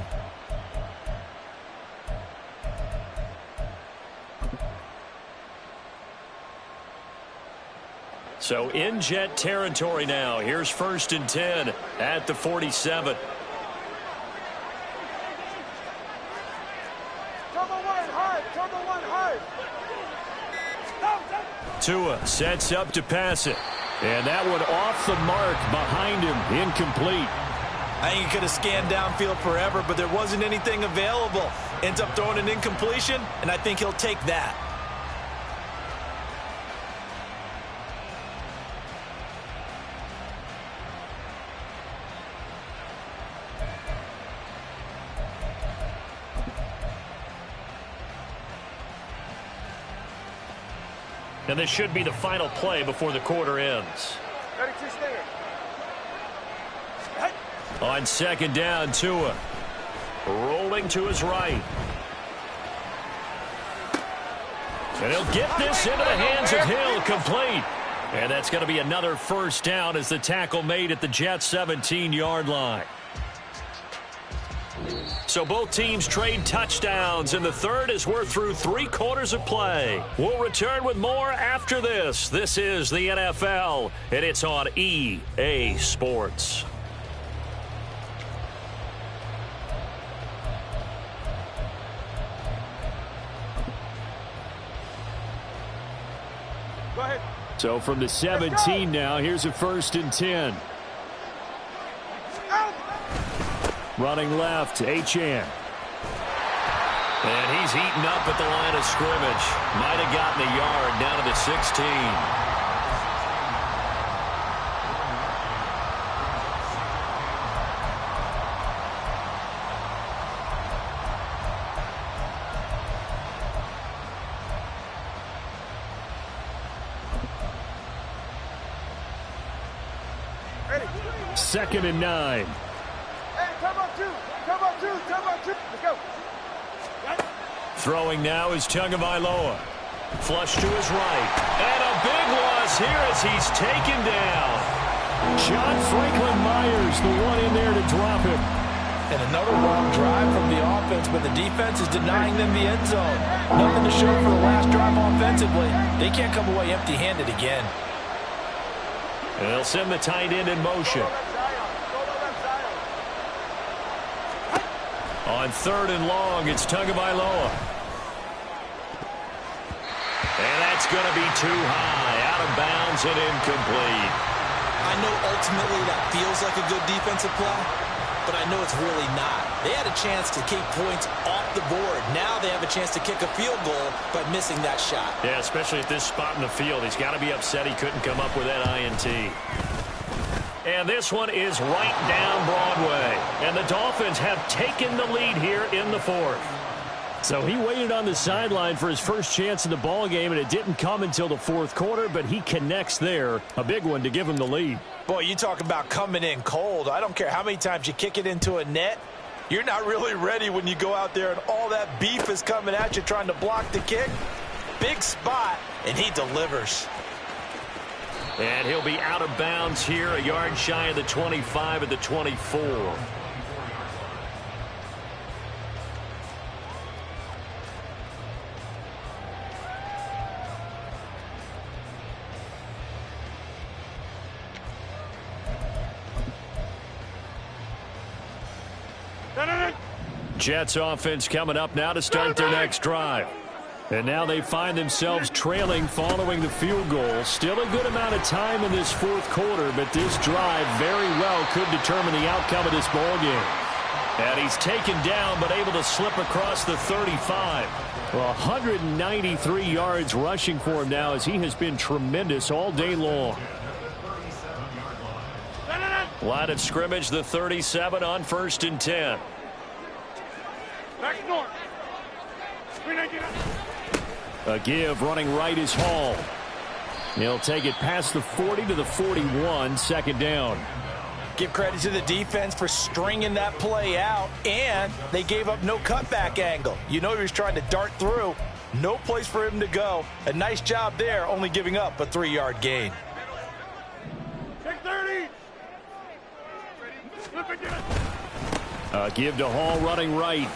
[SPEAKER 2] So in Jet territory now. Here's 1st and 10 at the 47. Tua sets up to pass it. And that one off the mark behind him, incomplete.
[SPEAKER 3] I think he could have scanned downfield forever, but there wasn't anything available. Ends up throwing an incompletion, and I think he'll take that.
[SPEAKER 2] And this should be the final play before the quarter ends. On 2nd down, Tua rolling to his right. And he'll get this into the hands of Hill, complete. And that's going to be another 1st down as the tackle made at the Jets' 17-yard line. So both teams trade touchdowns, and the third as we're through 3 quarters of play. We'll return with more after this. This is the NFL, and it's on EA Sports.
[SPEAKER 4] Go ahead.
[SPEAKER 5] So from the 17 now, here's a 1st and 10. Running left, Achane.
[SPEAKER 2] And he's eaten up at the line of scrimmage. Might have gotten a yard down to the 16.
[SPEAKER 4] Ready.
[SPEAKER 5] 2nd and 9.
[SPEAKER 4] Let's go.
[SPEAKER 2] Throwing now is Tagovailoa. Flush to his right. And a big loss here as he's taken down.
[SPEAKER 5] John Franklin Myers, the one in there to drop him.
[SPEAKER 3] And another long drive from the offense, but the defense is denying them the end zone. Nothing to show for the last drive offensively. They can't come away empty-handed again.
[SPEAKER 2] And they'll send the tight end in motion. On 3rd and long, it's Tagovailoa. And that's going to be too high, out of bounds and incomplete.
[SPEAKER 3] I know ultimately that feels like a good defensive play, but I know it's really not. They had a chance to keep points off the board. Now they have a chance to kick a field goal by missing that shot.
[SPEAKER 2] Yeah, especially at this spot in the field. He's got to be upset he couldn't come up with that INT. And this one is right down Broadway. And the Dolphins have taken the lead here in the 4th.
[SPEAKER 5] So he waited on the sideline for his first chance in the ball game, and it didn't come until the fourth quarter, but he connects there. A big one to give him the lead.
[SPEAKER 3] Boy, you talk about coming in cold. I don't care how many times you kick it into a net. You're not really ready when you go out there and all that beef is coming at you trying to block the kick. Big spot, and he delivers.
[SPEAKER 2] And he'll be out of bounds here, a yard shy of the 25 at the 24. Jets offense coming up now to start their next drive. And now they find themselves trailing following the field goal. Still a good amount of time in this fourth quarter, but this drive very well could determine the outcome of this ball game. And he's taken down but able to slip across the 35. Well, 193 yards rushing for him now as he has been tremendous all day long. Line of scrimmage, the 37 on 1st and 10.
[SPEAKER 4] Back north.
[SPEAKER 5] A give running right is Hall. He'll take it past the 40 to the 41, second down.
[SPEAKER 3] Give credit to the defense for stringing that play out, and they gave up no cutback angle. You know he was trying to dart through. No place for him to go. A nice job there, only giving up a 3-yard gain.
[SPEAKER 4] Take 30.
[SPEAKER 5] A give to Hall running right.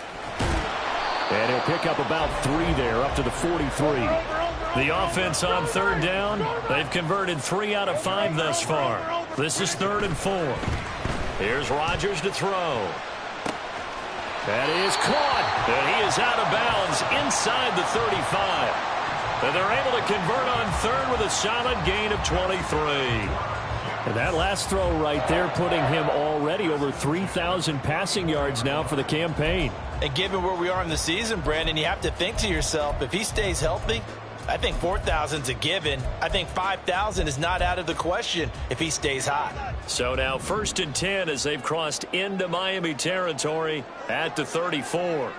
[SPEAKER 5] And he'll pick up about 3 there, up to the 43.
[SPEAKER 2] The offense on third down. They've converted 3 out of 5 thus far. This is 3rd and 4. Here's Rodgers to throw. That is caught. And he is out of bounds inside the 35. And they're able to convert on 3rd with a solid gain of 23.
[SPEAKER 5] And that last throw right there putting him already over 3,000 passing yards now for the campaign.
[SPEAKER 3] And given where we are in the season, Brandon, you have to think to yourself, if he stays healthy, I think 4,000's a given. I think 5,000 is not out of the question if he stays hot.
[SPEAKER 2] So now 1st and 10 as they've crossed into Miami territory at the 34.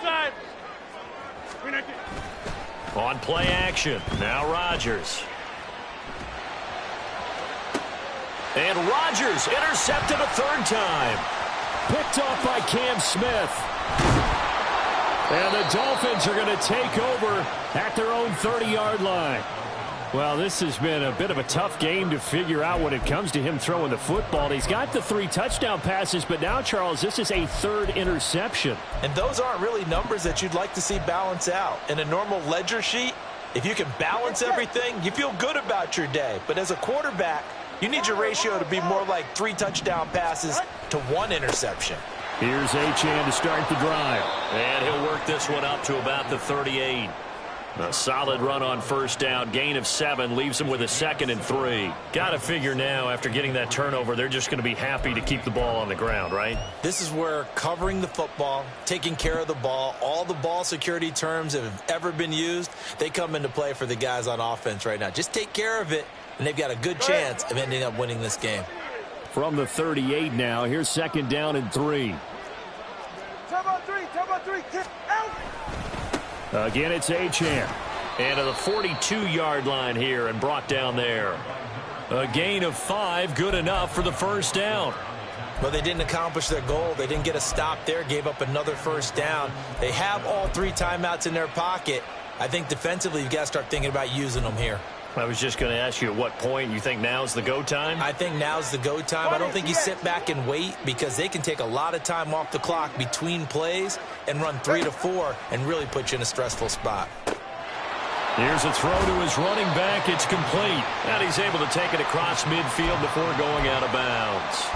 [SPEAKER 4] Inside.
[SPEAKER 2] On play action, now Rodgers. And Rodgers intercepted a 3rd time.
[SPEAKER 5] Picked off by Cam Smith. And the Dolphins are going to take over at their own 30-yard line. Well, this has been a bit of a tough game to figure out when it comes to him throwing the football. He's got the 3 touchdown passes, but now, Charles, this is a 3rd interception.
[SPEAKER 3] And those aren't really numbers that you'd like to see balance out. In a normal ledger sheet, if you can balance everything, you feel good about your day. But as a quarterback, you need your ratio to be more like 3 touchdown passes to 1 interception.
[SPEAKER 5] Here's Achane to start the drive.
[SPEAKER 2] And he'll work this one up to about the 38. A solid run on 1st down. Gain of 7 leaves them with a 2nd and 3. Got to figure now after getting that turnover, they're just going to be happy to keep the ball on the ground, right?
[SPEAKER 3] This is where covering the football, taking care of the ball, all the ball security terms that have ever been used, they come into play for the guys on offense right now. Just take care of it, and they've got a good chance of ending up winning this game.
[SPEAKER 5] From the 38 now, here's 2nd down and 3.
[SPEAKER 4] Top on 3, kick out.
[SPEAKER 5] Again, it's Achane.
[SPEAKER 2] And to the 42-yard line here and brought down there. A gain of 5, good enough for the 1st down.
[SPEAKER 3] Well, they didn't accomplish their goal. They didn't get a stop there, gave up another 1st down. They have all 3 timeouts in their pocket. I think defensively you've got to start thinking about using them here.
[SPEAKER 2] I was just going to ask you at what point you think now's the go time?
[SPEAKER 3] I think now's the go time. I don't think you sit back and wait because they can take a lot of time off the clock between plays and run 3 to 4 and really put you in a stressful spot.
[SPEAKER 2] Here's a throw to his running back. It's complete. And he's able to take it across midfield before going out of bounds.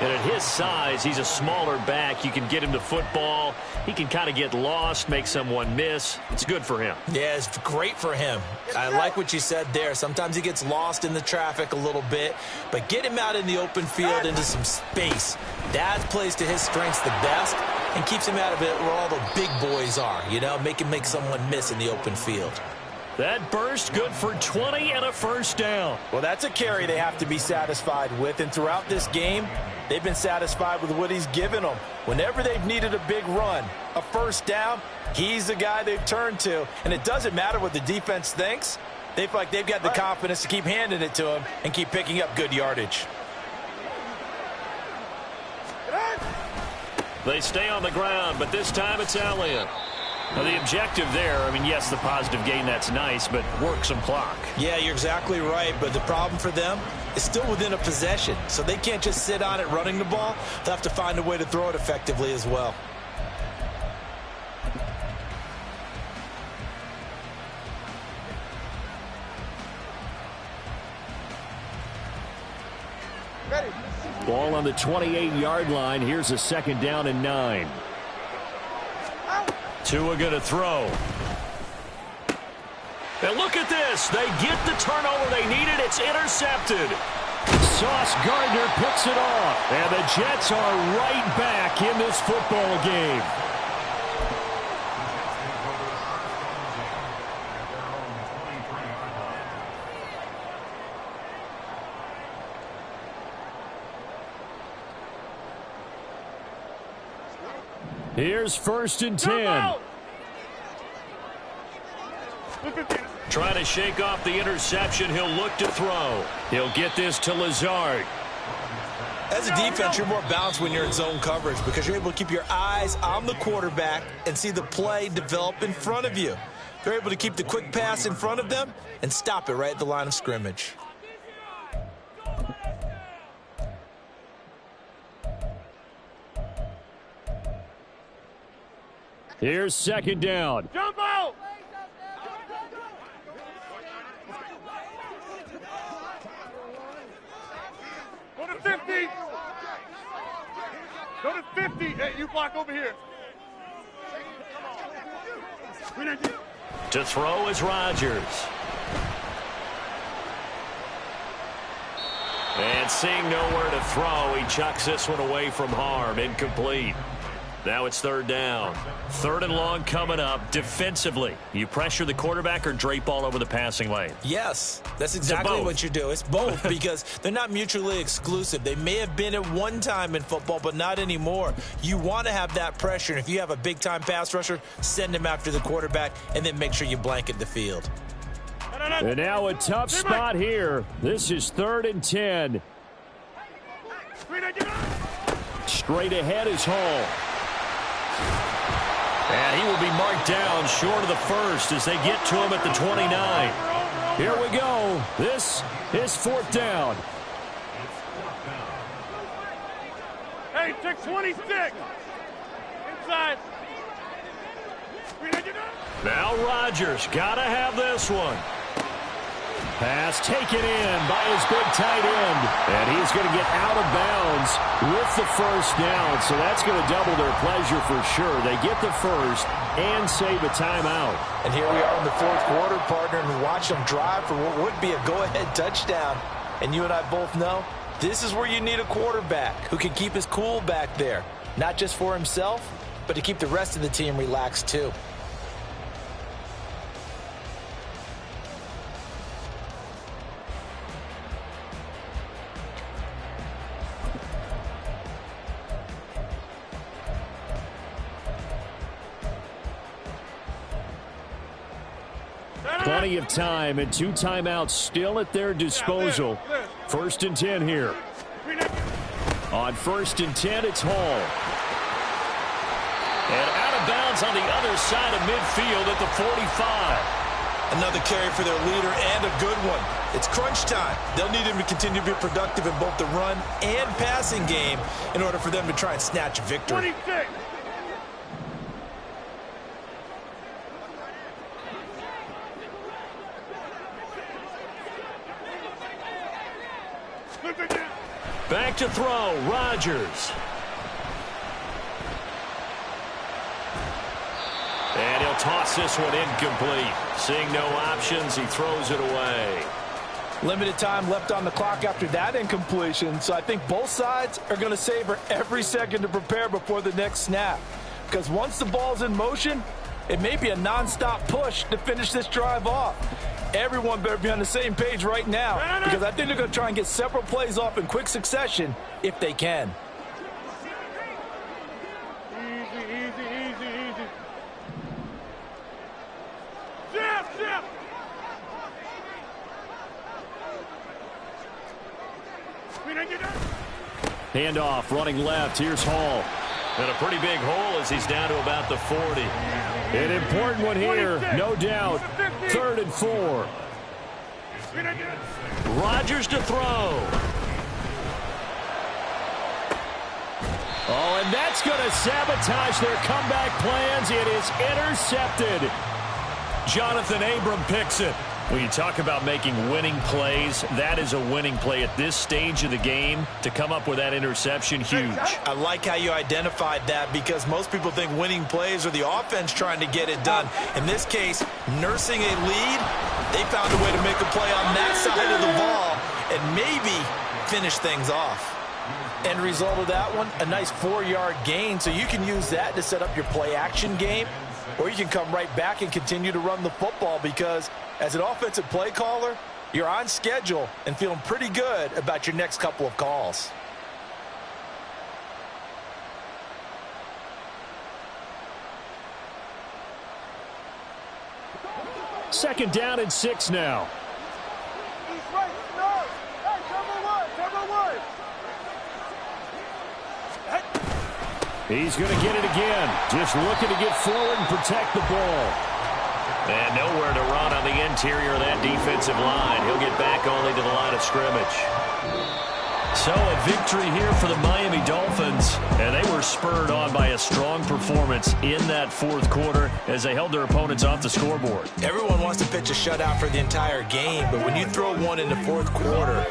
[SPEAKER 2] And at his size, he's a smaller back. You can get him to football. He can kind of get lost, make someone miss. It's good for him.
[SPEAKER 3] Yeah, it's great for him. I like what you said there. Sometimes he gets lost in the traffic a little bit, but get him out in the open field into some space. That plays to his strengths the best and keeps him out of it where all the big boys are, you know, make someone miss in the open field.
[SPEAKER 2] That burst good for 20 and a 1st down.
[SPEAKER 3] Well, that's a carry they have to be satisfied with, and throughout this game, They've been satisfied with what he's given them. Whenever they've needed a big run, a first down, he's the guy they've turned to. And it doesn't matter what the defense thinks. They feel like they've got the confidence to keep handing it to him and keep picking up good yardage.
[SPEAKER 2] They stay on the ground, but this time it's Elliott. Now, the objective there, I mean, yes, the positive gain, that's nice, but work some clock.
[SPEAKER 3] Yeah, you're exactly right, but the problem for them is still within a possession, so they can't just sit on it running the ball. They'll have to find a way to throw it effectively as well.
[SPEAKER 5] Ball on the 28-yard line. Here's a 2nd down and 9.
[SPEAKER 2] Tua going to throw. And look at this. They get the turnover they needed. It's intercepted.
[SPEAKER 5] Sauce Gardner picks it off. And the Jets are right back in this football game. Here's 1st and 10.
[SPEAKER 2] Trying to shake off the interception. He'll look to throw. He'll get this to Lazard.
[SPEAKER 3] As a defense, you're more balanced when you're in zone coverage because you're able to keep your eyes on the quarterback and see the play develop in front of you. They're able to keep the quick pass in front of them and stop it right at the line of scrimmage.
[SPEAKER 5] Here's 2nd down.
[SPEAKER 4] Jump out! Go to 50. Go to 50. Hey, you block over here.
[SPEAKER 2] To throw is Rodgers. And seeing nowhere to throw, he chucks this one away from harm. Incomplete. Now it's 3rd down. 3rd and long coming up. Defensively, you pressure the quarterback or drape all over the passing lane?
[SPEAKER 3] Yes, that's exactly what you do. It's both because they're not mutually exclusive. They may have been at one time in football, but not anymore. You want to have that pressure, and if you have a big-time pass rusher, send him after the quarterback, and then make sure you blanket the field.
[SPEAKER 5] And now a tough spot here. This is 3rd and 10. Straight ahead is Hall.
[SPEAKER 2] And he will be marked down short of the 1st as they get to him at the 29.
[SPEAKER 5] Here we go. This is 4th down.
[SPEAKER 4] Hey, take 26. Inside.
[SPEAKER 2] Now Rodgers got to have this one.
[SPEAKER 5] Pass taken in by his big tight end. And he's going to get out of bounds with the 1st down. So that's going to double their pleasure for sure. They get the 1st and save a timeout.
[SPEAKER 3] And here we are in the 4th quarter, partner, and watch them drive for what would be a go-ahead touchdown. And you and I both know this is where you need a quarterback who can keep his cool back there. Not just for himself, but to keep the rest of the team relaxed too.
[SPEAKER 5] Plenty of time and 2 timeouts still at their disposal. 1st and 10 here. On 1st and 10, it's Hall.
[SPEAKER 2] And out of bounds on the other side of midfield at the 45.
[SPEAKER 3] Another carry for their leader and a good one. It's crunch time. They'll need him to continue to be productive in both the run and passing game in order for them to try and snatch a victory.
[SPEAKER 4] 26.
[SPEAKER 2] Back to throw, Rodgers. And he'll toss this one incomplete. Seeing no options, he throws it away.
[SPEAKER 3] Limited time left on the clock after that incompletion, so I think both sides are going to savor every second to prepare before the next snap. Because once the ball's in motion, it may be a nonstop push to finish this drive off. Everyone better be on the same page right now because I think they're going to try and get several plays off in quick succession if they can.
[SPEAKER 4] Easy, easy, easy, easy. Shift, shift. We didn't get that.
[SPEAKER 5] Handoff, running left. Here's Hall.
[SPEAKER 2] And a pretty big hole as he's down to about the 40.
[SPEAKER 5] An important one here, no doubt. 3rd and 4.
[SPEAKER 2] Rodgers to throw.
[SPEAKER 5] Oh, and that's going to sabotage their comeback plans. It is intercepted.
[SPEAKER 2] Jonathan Abram picks it. When you talk about making winning plays, that is a winning play at this stage of the game. To come up with that interception, huge.
[SPEAKER 3] I like how you identified that because most people think winning plays are the offense trying to get it done. In this case, nursing a lead, they found a way to make a play on that side of the ball and maybe finish things off. End result of that one, a nice 4-yard gain, so you can use that to set up your play-action game, or you can come right back and continue to run the football because as an offensive play caller, you're on schedule and feeling pretty good about your next couple of calls.
[SPEAKER 5] Second down and 6 now. He's going to get it again. Just looking to get forward and protect the ball.
[SPEAKER 2] And nowhere to run on the interior of that defensive line. He'll get back only to the line of scrimmage. So a victory here for the Miami Dolphins. And they were spurred on by a strong performance in that 4th quarter as they held their opponents off the scoreboard.
[SPEAKER 3] Everyone wants to pitch a shutout for the entire game, but when you throw one in the 4th quarter,